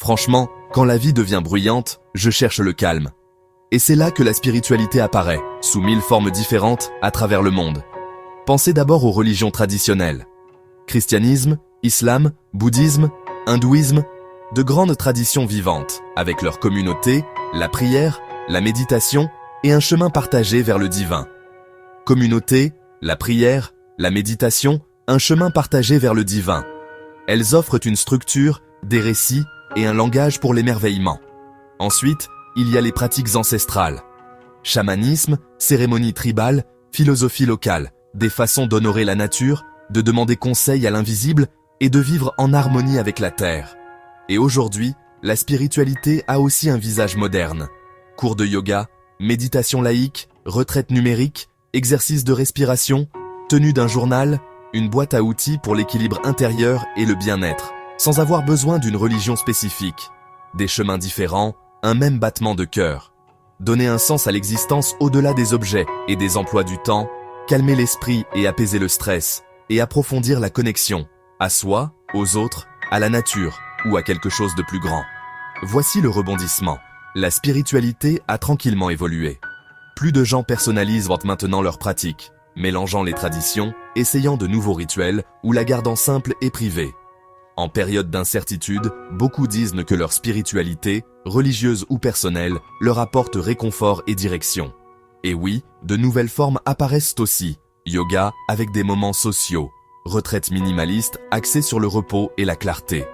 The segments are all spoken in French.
Franchement, quand la vie devient bruyante, je cherche le calme. Et c'est là que la spiritualité apparaît, sous 1000 formes différentes, à travers le monde. Pensez d'abord aux religions traditionnelles. Christianisme, islam, bouddhisme, hindouisme, de grandes traditions vivantes, avec leur communauté, la prière, la méditation et un chemin partagé vers le divin. Communauté, la prière, la méditation, un chemin partagé vers le divin. Elles offrent une structure, des récits et un langage pour l'émerveillement. Ensuite, il y a les pratiques ancestrales. Chamanisme, cérémonies tribales, philosophie locale, des façons d'honorer la nature, de demander conseil à l'invisible et de vivre en harmonie avec la terre. Et aujourd'hui, la spiritualité a aussi un visage moderne. Cours de yoga, méditation laïque, retraite numérique, exercice de respiration, tenue d'un journal, une boîte à outils pour l'équilibre intérieur et le bien-être, sans avoir besoin d'une religion spécifique. Des chemins différents, un même battement de cœur. Donner un sens à l'existence au-delà des objets et des emplois du temps, calmer l'esprit et apaiser le stress, et approfondir la connexion, à soi, aux autres, à la nature ou à quelque chose de plus grand. Voici le rebondissement. La spiritualité a tranquillement évolué. Plus de gens personnalisent maintenant leurs pratiques, mélangeant les traditions, essayant de nouveaux rituels ou la gardant simple et privée. En période d'incertitude, beaucoup disent que leur spiritualité, religieuse ou personnelle, leur apporte réconfort et direction. Et oui, de nouvelles formes apparaissent aussi. Yoga avec des moments sociaux, retraite minimaliste axée sur le repos et la clarté.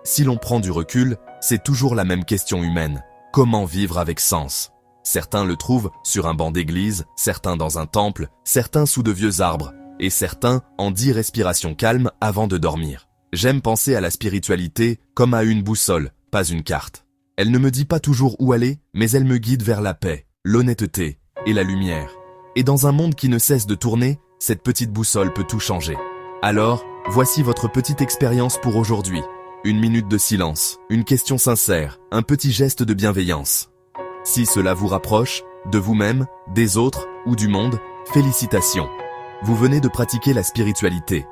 Si l'on prend du recul, c'est toujours la même question humaine. Comment vivre avec sens? Certains le trouvent sur un banc d'église, certains dans un temple, certains sous de vieux arbres, et certains en 10 respirations calmes avant de dormir. J'aime penser à la spiritualité comme à une boussole, pas une carte. Elle ne me dit pas toujours où aller, mais elle me guide vers la paix, l'honnêteté et la lumière. Et dans un monde qui ne cesse de tourner, cette petite boussole peut tout changer. Alors, voici votre petite expérience pour aujourd'hui. 1 minute de silence, une question sincère, un petit geste de bienveillance. Si cela vous rapproche, de vous-même, des autres ou du monde, félicitations. Vous venez de pratiquer la spiritualité.